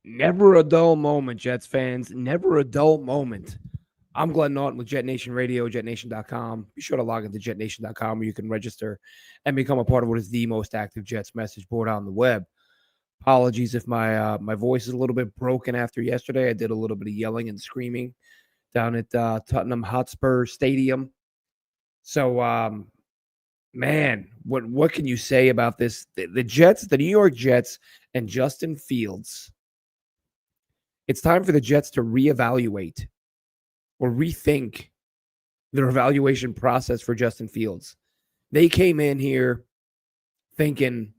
Never a dull moment, Jets fans. Never a dull moment. I'm Glenn Naughton with Jet Nation Radio, jetnation.com. Be sure to log into jetnation.com where you can register and become a part of what is the most active Jets message board on the web. Apologies if my voice is a little bit broken after yesterday. I did a little bit of yelling and screaming down at Tottenham Hotspur Stadium. So, man, what can you say about this? The Jets, the New York Jets, and Justin Fields. It's time for the Jets to reevaluate or rethink their evaluation process for Justin Fields. They came in here thinking,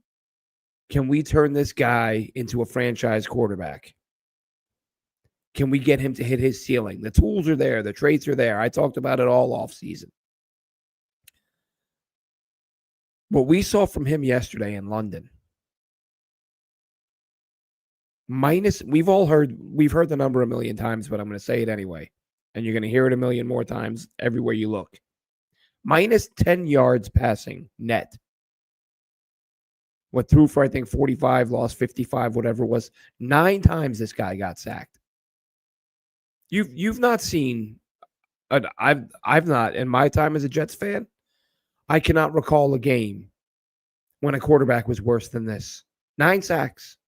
can we turn this guy into a franchise quarterback? Can we get him to hit his ceiling? The tools are there. The traits are there. I talked about it all off season. What we saw from him yesterday in London, we've heard the number a million times, but I'm going to say it anyway. And you're going to hear it a million more times everywhere you look. Minus 10 yards passing net. What threw for, I think, 45, lost 55, whatever it was. 9 times this guy got sacked. You've not seen, I've not, in my time as a Jets fan, I cannot recall a game when a quarterback was worse than this. 9 sacks.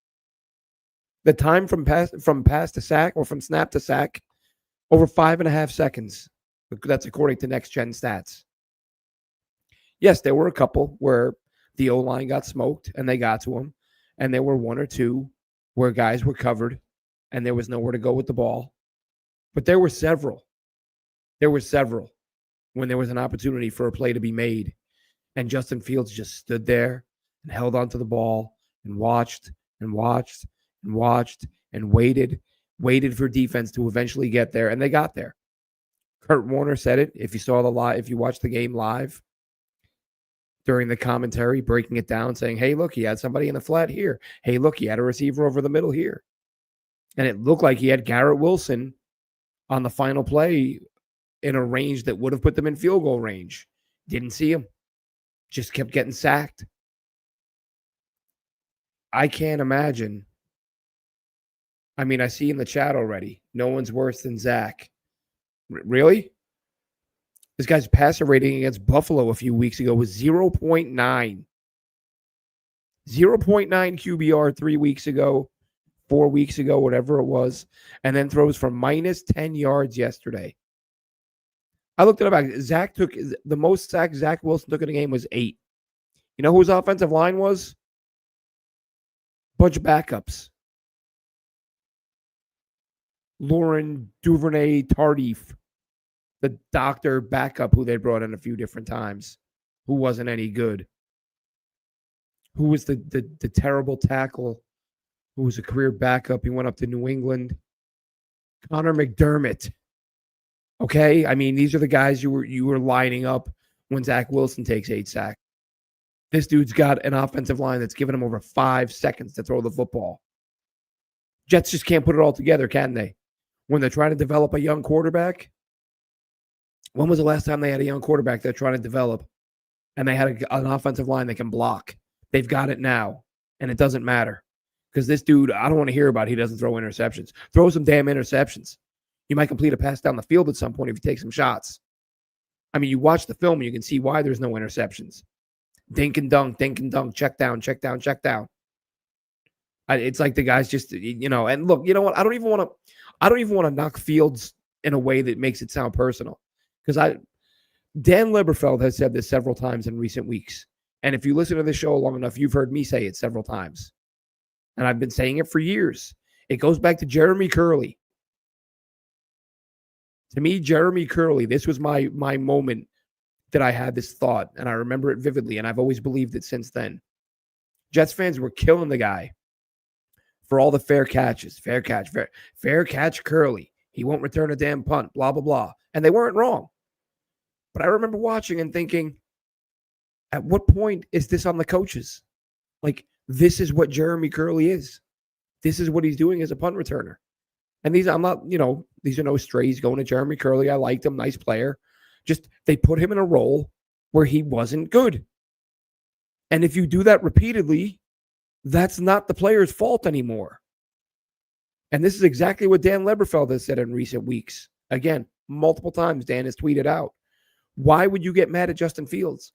The time from pass to sack or from snap to sack, over 5.5 seconds. That's according to Next Gen Stats. Yes, there were a couple where the O-line got smoked and they got to him. And there were 1 or 2 where guys were covered and there was nowhere to go with the ball. But there were several. There were several when there was an opportunity for a play to be made. And Justin Fields just stood there and held onto the ball and watched and watched and watched and waited for defense to eventually get there. And they got there. Kurt Warner said it. If you watched the game live during the commentary, breaking it down, saying, hey, look, he had somebody in the flat here. Hey, look, he had a receiver over the middle here. And it looked like he had Garrett Wilson on the final play in a range that would have put them in field goal range. Didn't see him. Just kept getting sacked. I can't imagine. I mean, I see in the chat already, no one's worse than Zach. Really? This guy's passer rating against Buffalo a few weeks ago was 0.9. 0.9 QBR 3 weeks ago, 4 weeks ago, whatever it was, and then throws for minus 10 yards yesterday. I looked it up. Zach took the most sacks Zach Wilson took in a game was 8. You know who his offensive line was? Bunch of backups. Lauren Duvernay Tardif, the doctor backup who they brought in a few different times, who wasn't any good. Who was the terrible tackle who was a career backup? He went up to New England. Connor McDermott. Okay? I mean, these are the guys you were lining up when Zach Wilson takes 8 sacks. This dude's got an offensive line that's given him over 5 seconds to throw the football. Jets just can't put it all together, can they? When they're trying to develop a young quarterback, when was the last time they had a young quarterback they're trying to develop and they had an offensive line that can block? They've got it now, and it doesn't matter. Because this dude, I don't want to hear about he doesn't throw interceptions. Throw some damn interceptions. You might complete a pass down the field at some point if you take some shots. I mean, you watch the film, and you can see why there's no interceptions. Dink and dunk, check down, check down, check down. It's like the guys just, and look, you know what? I don't even want to knock Fields in a way that makes it sound personal. Because Dan Lieberfeld has said this several times in recent weeks. And if you listen to this show long enough, you've heard me say it several times. And I've been saying it for years. It goes back to Jeremy Curley. To me, Jeremy Curley, this was my moment that I had this thought. And I remember it vividly. And I've always believed it since then. Jets fans were killing the guy for all the fair catches. Fair catch Curley. He won't return a damn punt, blah, blah, blah. And they weren't wrong. But I remember watching and thinking, at what point is this on the coaches? Like, this is what Jeremy Curley is. This is what he's doing as a punt returner. And these are no strays going to Jeremy Curley. I liked him, nice player. Just, they put him in a role where he wasn't good. And if you do that repeatedly, that's not the player's fault anymore. And this is exactly what Dan Leberfeld has said in recent weeks. Again, multiple times Dan has tweeted out, why would you get mad at Justin Fields?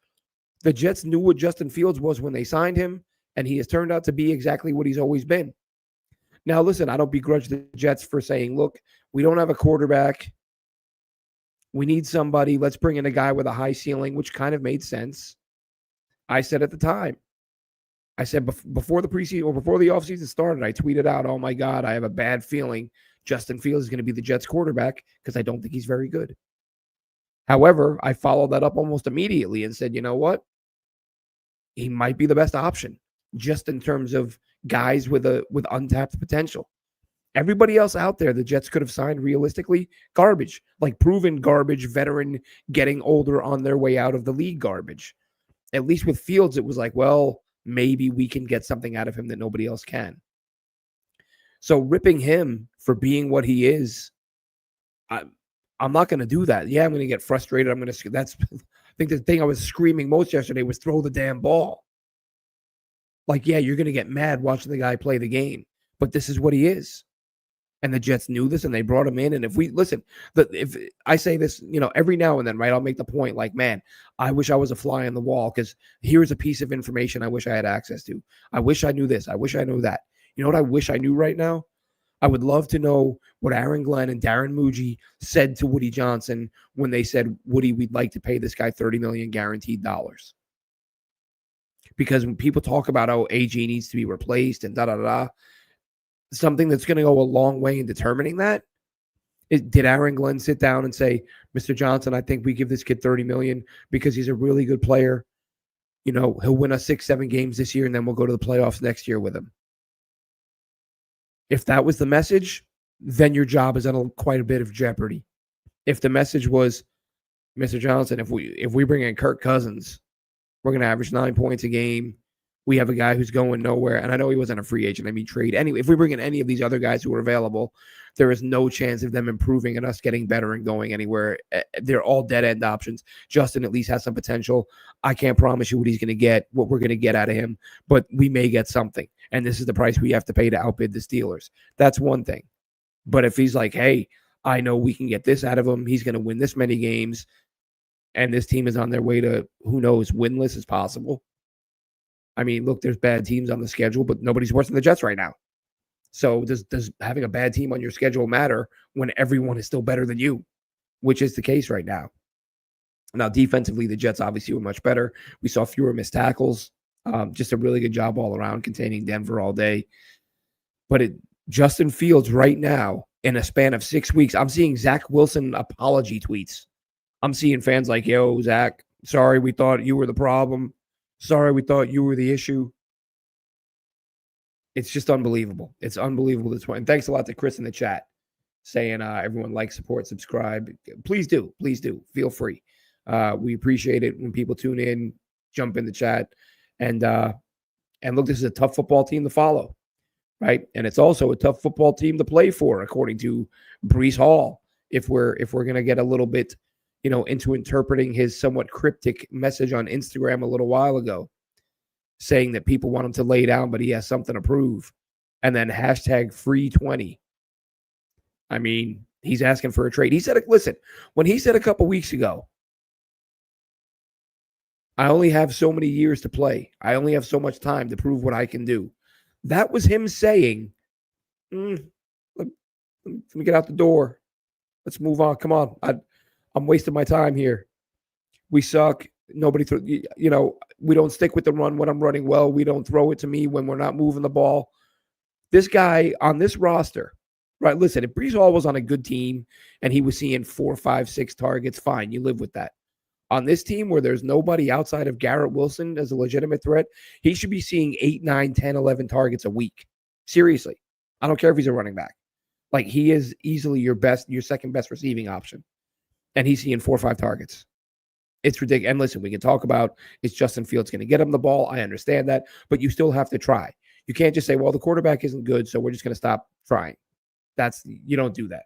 The Jets knew what Justin Fields was when they signed him, and he has turned out to be exactly what he's always been. Now, listen, I don't begrudge the Jets for saying, look, we don't have a quarterback. We need somebody. Let's bring in a guy with a high ceiling, which kind of made sense. I said at the time, I said before the preseason or before the offseason started, I tweeted out, oh my God, I have a bad feeling Justin Fields is going to be the Jets quarterback because I don't think he's very good. However, I followed that up almost immediately and said, you know what? He might be the best option just in terms of guys with untapped potential. Everybody else out there, the Jets could have signed realistically, garbage, like proven garbage, veteran getting older on their way out of the league garbage. At least with Fields, it was like, well, maybe we can get something out of him that nobody else can. So ripping him for being what he is, I'm not going to do that. Yeah, I'm going to get frustrated. I think the thing I was screaming most yesterday was throw the damn ball. Like, yeah, you're going to get mad watching the guy play the game, but this is what he is. And the Jets knew this and they brought him in. And if I say this, every now and then, right, I'll make the point like, man, I wish I was a fly on the wall because here's a piece of information I wish I had access to. I wish I knew this. I wish I knew that. You know what I wish I knew right now? I would love to know what Aaron Glenn and Darren Muji said to Woody Johnson when they said, Woody, we'd like to pay this guy $30 million guaranteed dollars. Because when people talk about, oh, AG needs to be replaced and da-da-da-da, something that's going to go a long way in determining that. Did Aaron Glenn sit down and say, Mr. Johnson, I think we give this kid $30 million because he's a really good player. He'll win us 6-7 games this year, and then we'll go to the playoffs next year with him. If that was the message, then your job is in quite a bit of jeopardy. If the message was, Mr. Johnson, if we bring in Kirk Cousins, we're going to average 9 points a game. We have a guy who's going nowhere. And I know he wasn't a free agent. I mean, trade. Anyway, if we bring in any of these other guys who are available, there is no chance of them improving and us getting better and going anywhere. They're all dead-end options. Justin at least has some potential. I can't promise you what he's going to get, what we're going to get out of him, but we may get something. And this is the price we have to pay to outbid the Steelers. That's one thing. But if he's like, hey, I know we can get this out of him. He's going to win this many games. And this team is on their way to, who knows, winless as possible. I mean, look, there's bad teams on the schedule, but nobody's worse than the Jets right now. So does having a bad team on your schedule matter when everyone is still better than you, which is the case right now? Now, defensively, the Jets obviously were much better. We saw fewer missed tackles. Just a really good job all around containing Denver all day. But Justin Fields right now, in a span of 6 weeks, I'm seeing Zach Wilson apology tweets. I'm seeing fans like, yo, Zach, sorry, we thought you were the problem. Sorry, we thought you were the issue. It's just unbelievable. It's unbelievable this one. And thanks a lot to Chris in the chat saying everyone like, support, subscribe. Please do. Please do. Feel free. We appreciate it when people tune in, jump in the chat. And look, this is a tough football team to follow, right? And it's also a tough football team to play for, according to Breece Hall. If we're going to get a little bit, into interpreting his somewhat cryptic message on Instagram a little while ago, saying that people want him to lay down, but he has something to prove. And then hashtag free 20. I mean, he's asking for a trade. He said, listen, when he said a couple weeks ago, I only have so many years to play. I only have so much time to prove what I can do. That was him saying, let me get out the door. Let's move on. Come on. I'm wasting my time here. We suck. Nobody, we don't stick with the run when I'm running well. We don't throw it to me when we're not moving the ball. This guy on this roster, right? Listen, if Breece Hall was on a good team and he was seeing 4, 5, 6 targets, fine. You live with that. On this team where there's nobody outside of Garrett Wilson as a legitimate threat, he should be seeing 8, 9, 10, 11 targets a week. Seriously. I don't care if he's a running back. Like, he is easily your second best receiving option. And he's seeing 4 or 5 targets. It's ridiculous. And listen, we can talk about, is Justin Fields going to get him the ball? I understand that. But you still have to try. You can't just say, well, the quarterback isn't good, so we're just going to stop trying. You don't do that.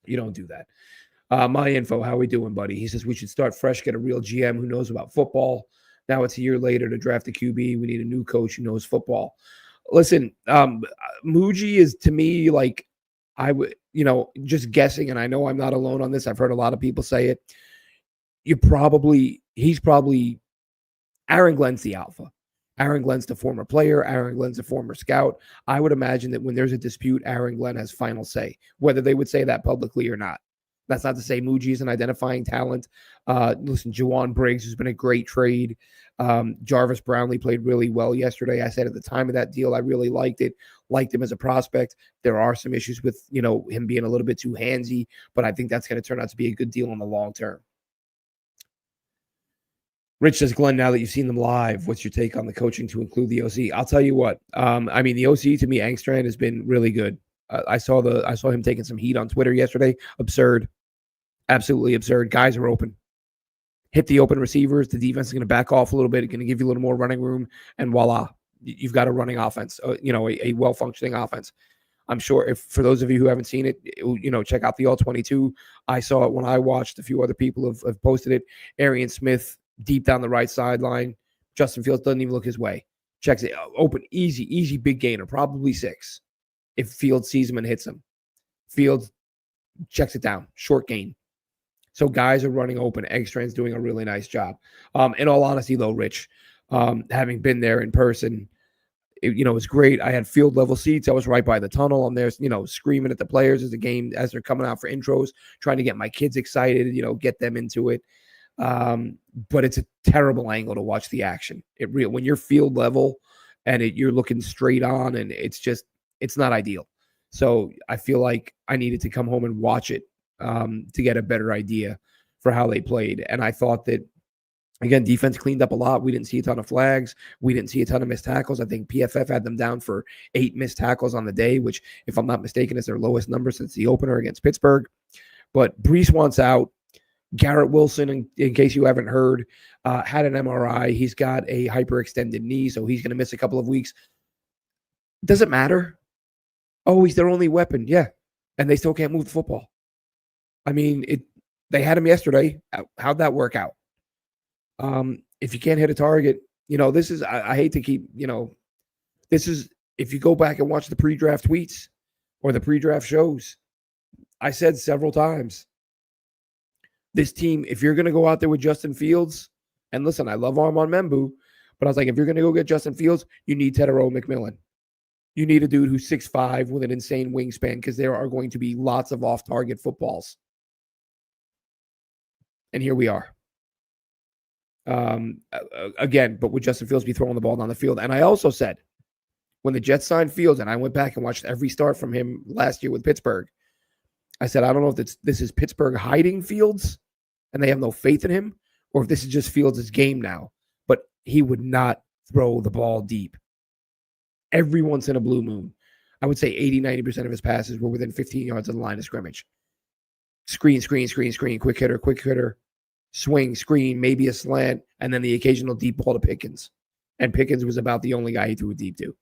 You don't do that. My info, how we doing, buddy? He says we should start fresh, get a real GM who knows about football. Now it's a year later to draft a QB. We need a new coach who knows football. Listen, Muji is to me like I would, just guessing, and I know I'm not alone on this. I've heard a lot of people say it. He's probably Aaron Glenn's the alpha. Aaron Glenn's the former player. Aaron Glenn's a former scout. I would imagine that when there's a dispute, Aaron Glenn has final say, whether they would say that publicly or not. That's not to say Muji is an identifying talent. Listen, Juwan Briggs has been a great trade. Jarvis Brownlee played really well yesterday. I said at the time of that deal, I really liked it. Liked him as a prospect. There are some issues with, him being a little bit too handsy, but I think that's going to turn out to be a good deal in the long term. Rich says, Glenn, now that you've seen them live, what's your take on the coaching to include the OC? I'll tell you what. The OC to me, Angstrand has been really good. I saw him taking some heat on Twitter yesterday. Absurd. Absolutely absurd. Guys are open. Hit the open receivers. The defense is going to back off a little bit. It's going to give you a little more running room. And voila, you've got a running offense, a well-functioning offense. I'm sure for those of you who haven't seen it, check out the All-22. I saw it when I watched. A few other people have posted it. Arian Smith, deep down the right sideline. Justin Fields doesn't even look his way. Checks it open, easy big gainer, probably 6. If Fields sees him and hits him. Fields checks it down, short gain. So guys are running open. Eggstrand's doing a really nice job. In all honesty, though, Rich, having been there in person, it's great. I had field level seats. I was right by the tunnel. I'm there, screaming at the players as they're coming out for intros, trying to get my kids excited, get them into it. But it's a terrible angle to watch the action. When you're field level and you're looking straight on, and it's not ideal. So I feel like I needed to come home and watch it to get a better idea for how they played. And I thought that, again, defense cleaned up a lot. We didn't see a ton of flags. We didn't see a ton of missed tackles. I think PFF had them down for 8 missed tackles on the day, which, if I'm not mistaken, is their lowest number since the opener against Pittsburgh. But Brees wants out. Garrett Wilson, in case you haven't heard, had an MRI. He's got a hyperextended knee, so he's going to miss a couple of weeks. Does it matter? Oh, he's their only weapon. Yeah. And they still can't move the football. They had him yesterday. How'd that work out? If you can't hit a target, this is, I hate to keep, this is, if you go back and watch the pre-draft tweets or the pre-draft shows, I said several times, this team, if you're going to go out there with Justin Fields, and listen, I love Armand Membu, but I was like, if you're going to go get Justin Fields, you need Tedero McMillan. You need a dude who's 6'5" with an insane wingspan, because there are going to be lots of off-target footballs. And here we are. Again, but would Justin Fields be throwing the ball down the field? And I also said, when the Jets signed Fields, and I went back and watched every start from him last year with Pittsburgh, I said, I don't know if this is Pittsburgh hiding Fields and they have no faith in him, or if this is just Fields' game now. But he would not throw the ball deep. Every once in a blue moon, I would say 80-90% of his passes were within 15 yards of the line of scrimmage. Screen, quick hitter, swing, screen, maybe a slant, and then the occasional deep ball to Pickens. And Pickens was about the only guy he threw it deep to.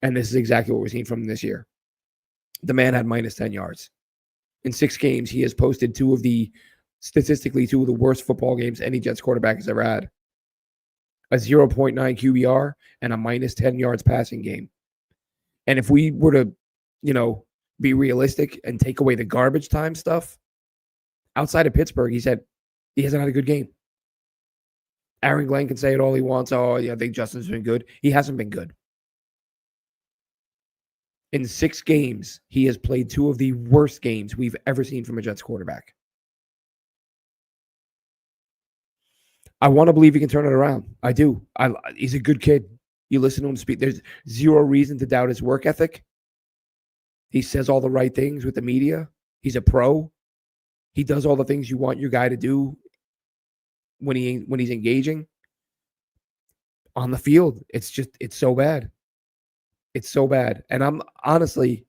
And this is exactly what we're seeing from him this year. The man had minus 10 yards. In 6 games, he has posted statistically two of the worst football games any Jets quarterback has ever had. A 0.9 QBR and a minus 10 yards passing game. And if we were to, be realistic and take away the garbage time stuff, outside of Pittsburgh, he said he hasn't had a good game. Aaron Glenn can say it all he wants. Oh, yeah, I think Justin's been good. He hasn't been good. In 6 games, he has played 2 of the worst games we've ever seen from a Jets quarterback. I want to believe he can turn it around. I do. He's a good kid. You listen to him speak. There's zero reason to doubt his work ethic. He says all the right things with the media. He's a pro. He does all the things you want your guy to do when he's engaging. On the field, it's so bad. It's so bad. And I'm honestly,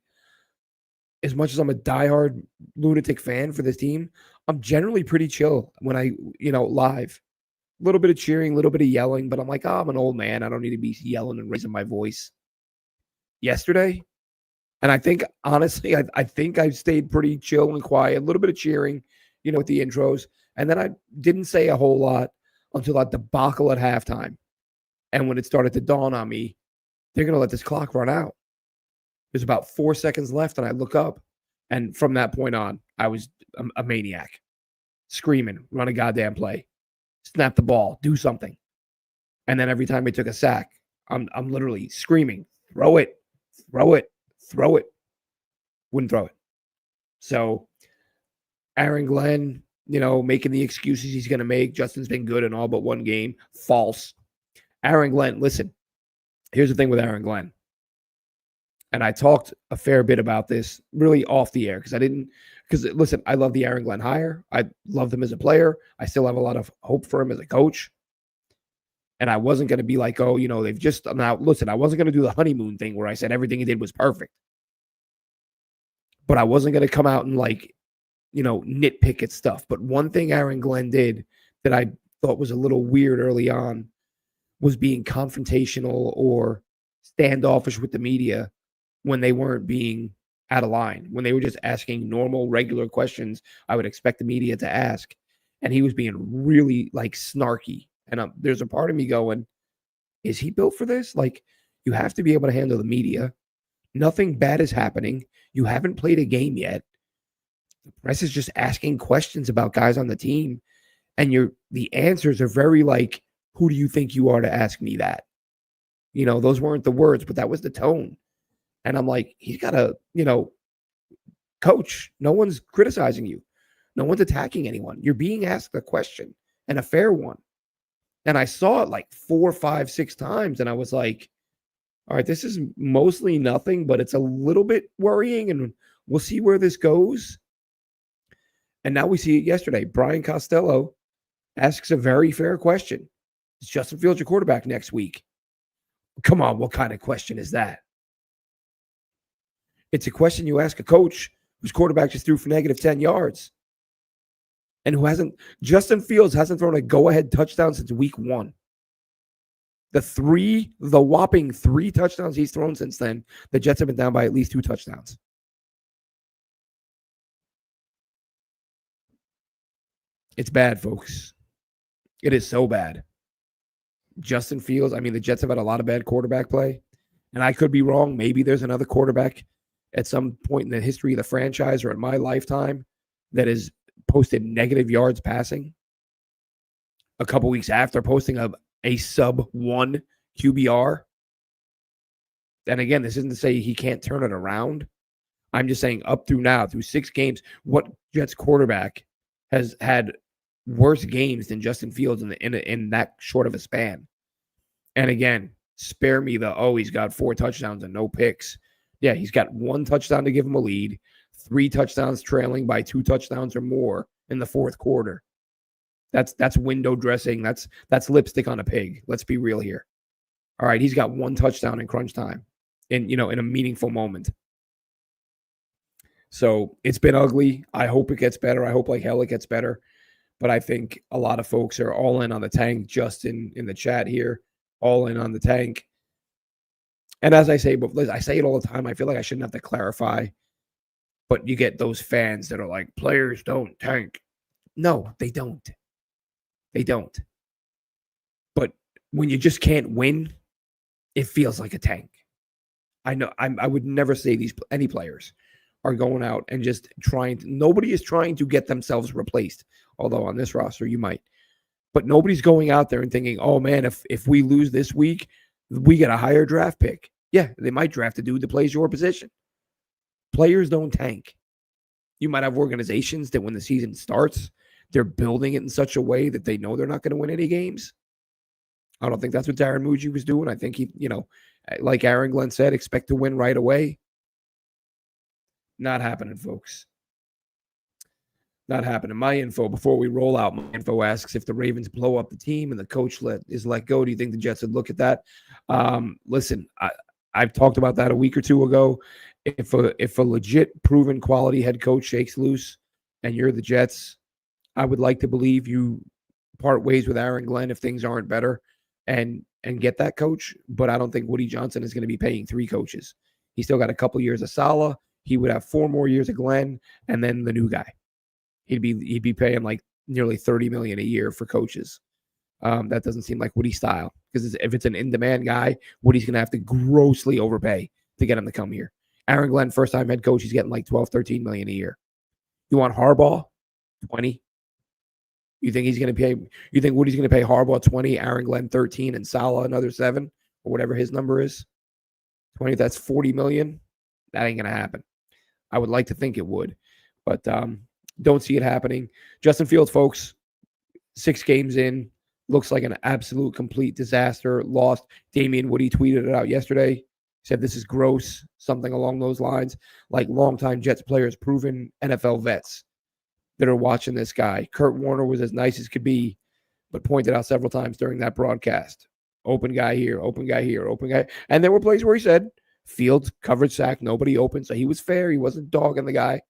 as much as I'm a diehard lunatic fan for this team, I'm generally pretty chill when I, live. A little bit of cheering, a little bit of yelling, but I'm like, I'm an old man. I don't need to be yelling and raising my voice. Yesterday, and I think, honestly, I think I stayed pretty chill and quiet, a little bit of cheering, with the intros. And then I didn't say a whole lot until that debacle at halftime. And when it started to dawn on me they're going to let this clock run out. There's about 4 seconds left, and I look up, and from that point on, I was a maniac, screaming, run a goddamn play, snap the ball, do something. And then every time we took a sack, I'm literally screaming, throw it, throw it, throw it. Wouldn't throw it. So Aaron Glenn, making the excuses he's going to make. Justin's been good in all but one game. False. Aaron Glenn, listen, here's the thing with Aaron Glenn. And I talked a fair bit about this really off the air because listen, I love the Aaron Glenn hire. I loved him as a player. I still have a lot of hope for him as a coach. And I wasn't going to be like, oh, they've just, now listen, I wasn't going to do the honeymoon thing where I said everything he did was perfect. But I wasn't going to come out and nitpick at stuff. But one thing Aaron Glenn did that I thought was a little weird early on was being confrontational or standoffish with the media when they weren't being out of line, when they were just asking normal, regular questions I would expect the media to ask. And he was being really snarky. And there's a part of me going, is he built for this? You have to be able to handle the media. Nothing bad is happening. You haven't played a game yet. The press is just asking questions about guys on the team. And the answers are very who do you think you are to ask me that? Those weren't the words, but that was the tone. And I'm like, he's got to, coach. No one's criticizing you. No one's attacking anyone. You're being asked a question, and a fair one. And I saw it 4, 5, 6 times. And I was like, all right, this is mostly nothing, but it's a little bit worrying. And we'll see where this goes. And now we see it yesterday. Brian Costello asks a very fair question. Is Justin Fields your quarterback next week? Come on, what kind of question is that? It's a question you ask a coach whose quarterback just threw for negative 10 yards. And Justin Fields hasn't thrown a go-ahead touchdown since week 1. The whopping 3 touchdowns he's thrown since then, the Jets have been down by at least 2 touchdowns. It's bad, folks. It is so bad. Justin Fields, the Jets have had a lot of bad quarterback play. And I could be wrong. Maybe there's another quarterback at some point in the history of the franchise or in my lifetime that has posted negative yards passing a couple weeks after posting a sub-1 QBR. And again, this isn't to say he can't turn it around. I'm just saying up through now, through 6 games, what Jets quarterback has had worse games than Justin Fields in that short of a span? And again, spare me he's got 4 touchdowns and no picks. Yeah, he's got 1 touchdown to give him a lead, 3 touchdowns trailing by 2 touchdowns or more in the fourth quarter. That's window dressing. That's lipstick on a pig. Let's be real here. All right, he's got 1 touchdown in crunch time in a meaningful moment. So it's been ugly. I hope it gets better. I hope like hell it gets better. But I think a lot of folks are all in on the tank. Justin in the chat here, all in on the tank. And as I say, but I say it all the time. I feel like I shouldn't have to clarify. But you get those fans that are like, players don't tank. No, they don't. They don't. But when you just can't win, it feels like a tank. I know I would never say any players are going out and just nobody is trying to get themselves replaced. Although on this roster, you might. But nobody's going out there and thinking, oh man, if we lose this week, we get a higher draft pick. Yeah, they might draft a dude that plays your position. Players don't tank. You might have organizations that when the season starts, they're building it in such a way that they know they're not going to win any games. I don't think that's what Darren Muji was doing. I think he, like Aaron Glenn said, expect to win right away. Not happening, folks. Not happening. My info, before we roll out, my info asks if the Ravens blow up the team and the coach is let go, do you think the Jets would look at that? Listen, I've talked about that a week or two ago. If a legit proven quality head coach shakes loose and you're the Jets, I would like to believe you part ways with Aaron Glenn if things aren't better and get that coach. But I don't think Woody Johnson is going to be paying 3 coaches. He's still got a couple years of Saleh. He would have 4 more years of Glenn and then the new guy. He'd be paying like nearly $30 million a year for coaches. That doesn't seem like Woody's style, because if it's an in-demand guy, Woody's going to have to grossly overpay to get him to come here. Aaron Glenn, first-time head coach, he's getting like 12, 13 million a year. You want Harbaugh? 20. You think he's going to pay? You think Woody's going to pay Harbaugh 20, Aaron Glenn 13, and Saleh another 7, or whatever his number is? 20. That's 40 million. That ain't going to happen. I would like to think it would, but don't see it happening. Justin Fields, folks, 6 games in, looks like an absolute complete disaster. Lost. Damian Woody tweeted it out yesterday. Said this is gross, something along those lines. Like longtime Jets players, proven NFL vets that are watching this guy. Kurt Warner was as nice as could be, but pointed out several times during that broadcast. Open guy here, open guy here, open guy. And there were plays where he said, Fields coverage sack, nobody open. So he was fair. He wasn't dogging the guy.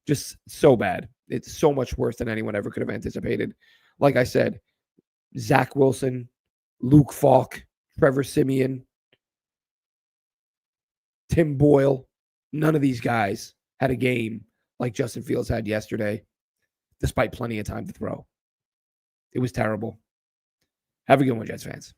Just so bad. It's so much worse than anyone ever could have anticipated. Like I said, Zach Wilson, Luke Falk, Trevor Siemian, Tim Boyle, none of these guys had a game like Justin Fields had yesterday, despite plenty of time to throw. It was terrible. Have a good one, Jets fans.